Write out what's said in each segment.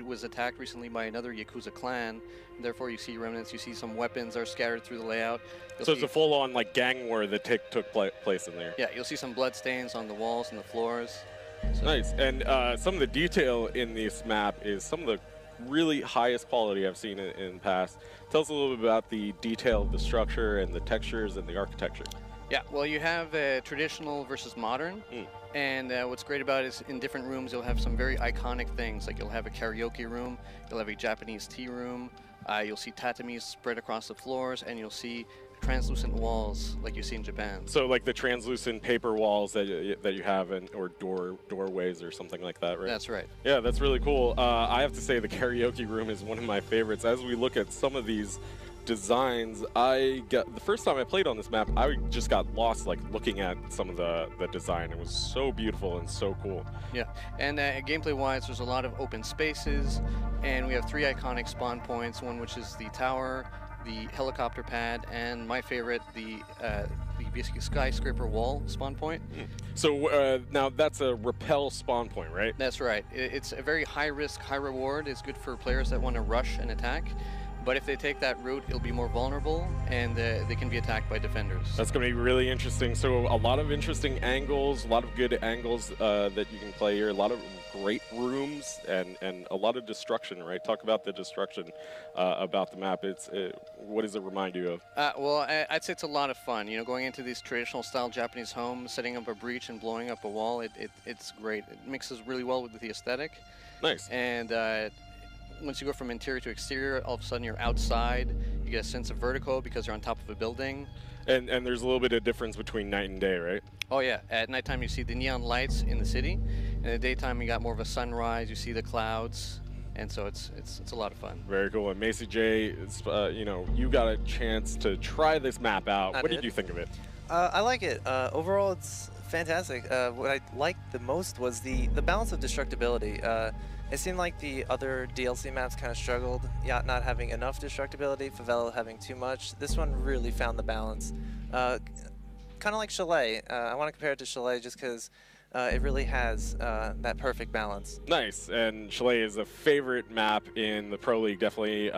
was attacked recently by another Yakuza clan. And therefore, you see remnants. You see some weapons are scattered through the layout. So it's a full-on like gang war that took place in there. Yeah, you'll see some blood stains on the walls and the floors. So. Nice. And some of the detail in this map is some of the really highest quality I've seen in the past. Tell us a little bit about the detail of the structure and the textures and the architecture. Yeah, well, you have traditional versus modern, and what's great about it is in different rooms you'll have some very iconic things, like you'll have a karaoke room, you'll have a Japanese tea room, you'll see tatamis spread across the floors, and you'll see translucent walls like you see in Japan. So like the translucent paper walls that you have, or doorways or something like that, right? That's right. Yeah, that's really cool. I have to say the karaoke room is one of my favorites. As we look at some of these designs, the first time I played on this map, I just got lost like looking at some of the design. It was so beautiful and so cool. Yeah, and gameplay wise, there's a lot of open spaces, and we have 3 iconic spawn points, one which is the tower, the helicopter pad, and my favorite, the basically skyscraper wall spawn point. So now that's a rappel spawn point, right? That's right. It's a very high risk, high reward. It's good for players that want to rush and attack. But if they take that route, it'll be more vulnerable, and they can be attacked by defenders. That's going to be really interesting. So a lot of interesting angles, a lot of good angles that you can play here, a lot of great rooms, and a lot of destruction, right? Talk about the destruction about the map. What does it remind you of? Well, I'd say it's a lot of fun. You know, going into these traditional style Japanese homes, setting up a breach and blowing up a wall, it's great. It mixes really well with the aesthetic. Nice. And once you go from interior to exterior, all of a sudden you're outside. You get a sense of vertigo because you're on top of a building. And there's a little bit of difference between night and day, right? Oh yeah, at nighttime you see the neon lights in the city. In the daytime you got more of a sunrise, you see the clouds, and so it's a lot of fun. Very cool. And Macy J, you know, you got a chance to try this map out. What did you think of it? I like it. Overall, it's fantastic. What I liked the most was the balance of destructibility. It seemed like the other DLC maps kind of struggled, Yacht not having enough destructibility, Favela having too much. This one really found the balance. Kind of like Chalet. I want to compare it to Chalet just because it really has that perfect balance. Nice, and Chalet is a favorite map in the Pro League, definitely.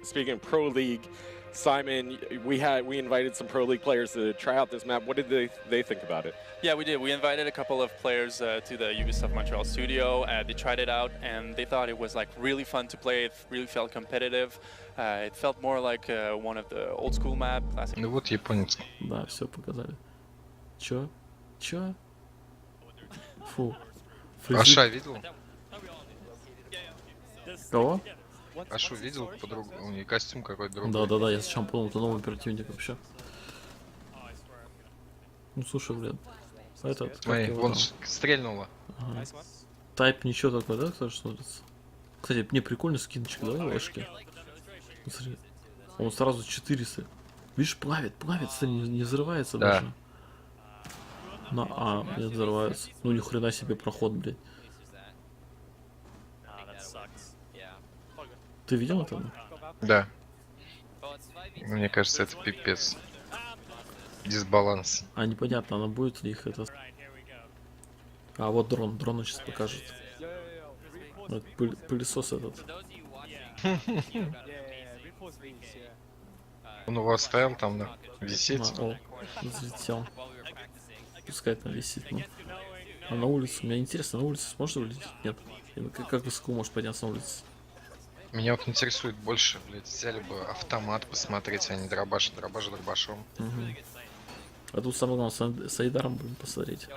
Speaking of Pro League, Simon, we invited some Pro League players to try out this map. What did they think about it? Yeah, we did. We invited a couple of players to the Ubisoft Montreal studio. They tried it out, and they thought it was like really fun to play. It really felt competitive. It felt more like one of the old school map. Ну вот японец. Да, все показали. Чё? Фу. Аша видел? Кого? Ашу видел подругу? У нее костюм какой-то другой. Да, я сначала подумал, это новый противник вообще. Ну слушай, блин. Этот, Смотри, вон стрельнула. Ага. Тайп ничего такой, да, кто смотрится? Кстати, мне прикольный скинчик, да, ложки? Смотри. Он сразу 400. Видишь, плавит, смотри, не взрывается даже. Не взрывается. Ну ни хрена себе проход, блядь. Ты видел это? Да. Мне кажется, это пипец. Дисбаланс. Непонятно, она будет ли их это... А, вот дрон сейчас покажет. Вот пылесос этот. Он у вас стоял там, висеть? О, взлетел. Пускай там висит, ну. А на улице, мне интересно, на улице сможет вылететь? Нет. Как высоко может подняться на улице? Меня вот интересует больше, блядь, взяли бы автомат посмотреть, а не дробаш дробашом. А тут самое главное, с Айдаром будем посмотреть.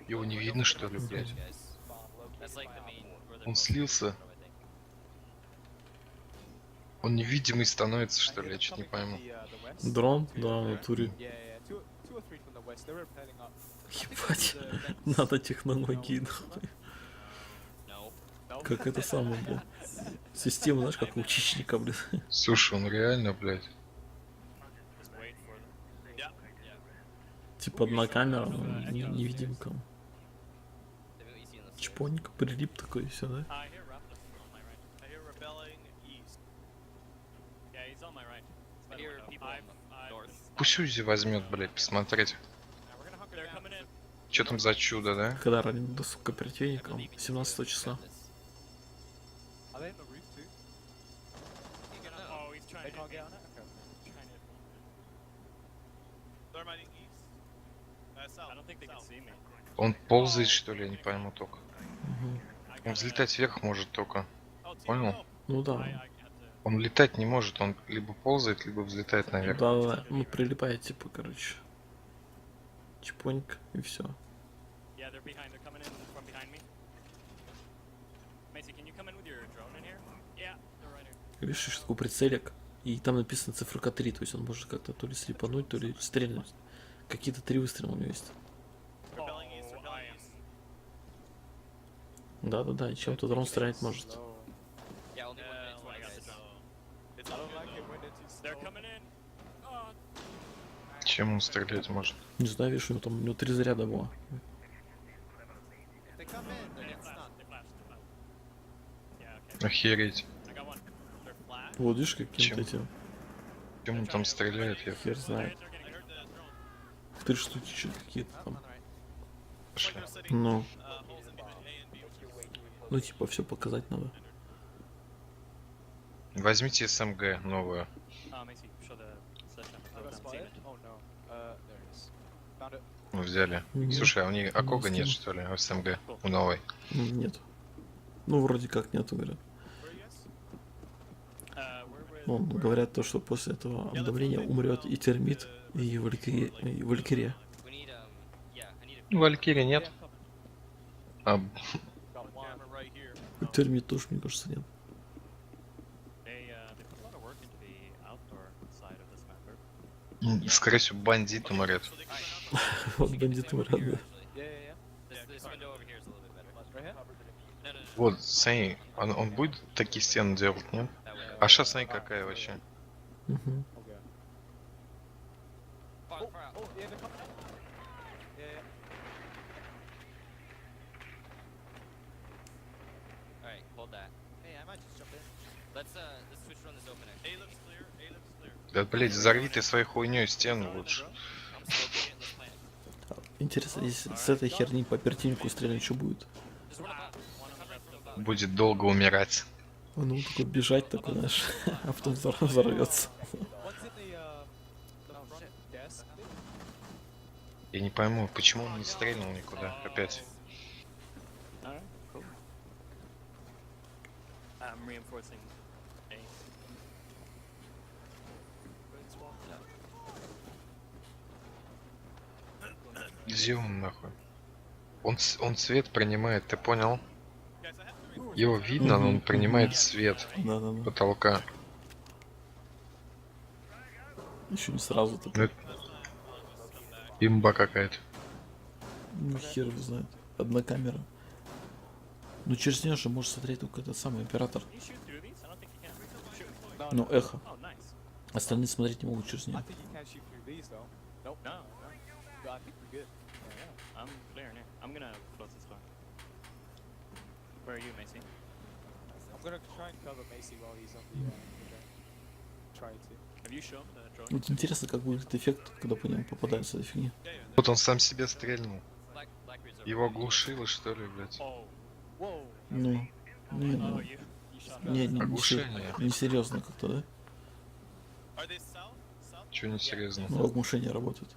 Его не видно, что ли, блядь? Он слился. Он невидимый становится, что ли? Я что-то не пойму. Дрон? Да, в натуре. Ебать, надо технологии, нахуй. Как это самое, блядь. Система, знаешь, как у Чичника, блядь. Слушай, он реально, блядь. Типа одна камера, невидимка. Чпонька, прилип такой и все, да? Пусть Узи возьмет, блядь, посмотреть. Что там за чудо, да? Когда ранен доступ к оперативникам? 17 числа. Он ползает, что ли, я не пойму только. Мгм. Он взлетать вверх может только. Понял? Ну да. Он летать не может, он либо ползает, либо взлетает наверх. Да. Ну, прилипает, типа, короче. Чпоньк, и все. Видишь, что такой прицелик, и там написано циферка 3, то есть он может как-то то ли слепануть, то ли стрельнуть. Какие-то 3 выстрела у него есть. Да, и чем-то дрон стрелять может. Чем он стрелять может? Не знаю, видишь, у него 3 заряда было. Охереть. Вот видишь, каким-то Чем? этим, Чем он там стреляет, я хер знает. 3 штуки что-то какие-то там. пошли. Ну, типа, все показать надо. Возьмите СМГ новую. Мы взяли. Мгм. Слушай, а у них Акога нет, скину. что ли? А СМГ у новой. Нет. Ну, вроде как нету, говорят. Ну, говорят то, что после этого обновления умрет и термит, и валькирия. Валькирии нет. А, И термит тоже, мне кажется, нет. скорее всего, бандит умрет. Вот бандиты рады. Вот, Сэй, он будет такие стены делать, нет? А шоссе какая вообще? Мгм. Да, блять, взорви ты своей хуйней стену лучше. Интересно, если с этой херни по оперативнику стрелять, что будет? Будет долго умирать. Ну, такой бежать, такой, знаешь, а потом взорвется. Я не пойму, почему он не стрельнул никуда опять. Где он нахуй? Он цвет принимает, ты понял? Его видно, но он принимает цвет Да. потолка. Еще не сразу Ну, такой. это имба какая-то. Ну, хер его знает. Одна камера. Ну, через нее же может смотреть только этот самый оператор. Ну, эхо. Остальные смотреть не могут через нее. Вот интересно, как будет эффект, когда по нему попадает с этой фигни. Вот он сам себе стрельнул. Его оглушило, что ли, блядь? Ну, не Оглушение. серьезно как-то, да? Чё несерьезно? Ну, оглушение работает.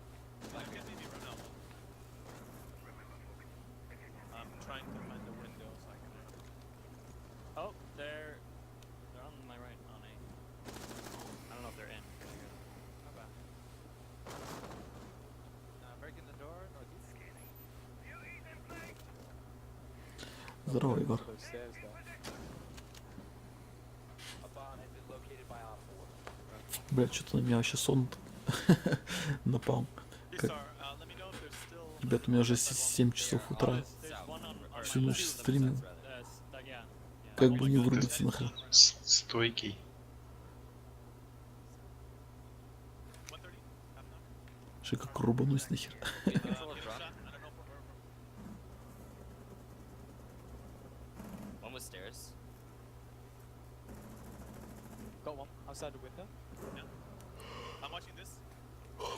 Здорово, Егор. Блядь, что-то на меня вообще сон напал. Ребят, у меня уже 7 часов утра. Всю ночь стримил. Как бы не вырубиться нахрен. Стойкий. Что как рубанусь нахер.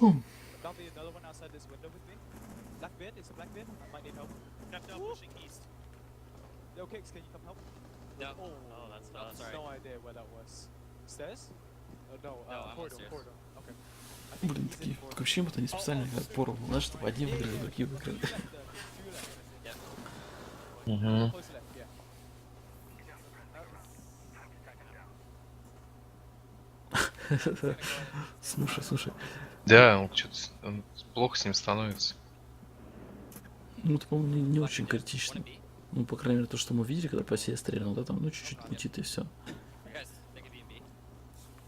There'll be another one outside this window with me. Black bit, it's a black bit. I might need help. Captain pushing east. Yo, Kicks, can you come help? No. Oh, Oh, that's sorry. no idea where that was. Stairs? No, No, I'm corridor, upstairs. corridor. Okay. I think Блин, he's in такие, corridor. такое ощущение, будто они специально играют пору, знаешь, чтобы одни выиграли, другие выиграли. Two left, I think. Угу. Close left, yeah. Слушай, Да, он что-то плохо с ним становится. ну это, по-моему, не очень критично. Ну, по крайней мере, то, что мы видели, когда по себе стрелял, да, там, ну, чуть-чуть летит и все.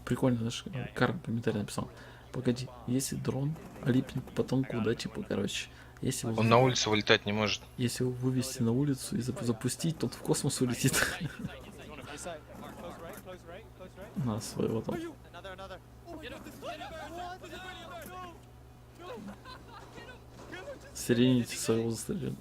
Прикольно, знаешь, Карл комментарий написал. Погоди, если дрон липнет к потолку, да, типа, короче, если его, Он на улицу вылетать не может. если его вывести на улицу и запустить, то он в космос улетит. This side. Close right, close right. На своего там. Another. Сиренити своего застрелил.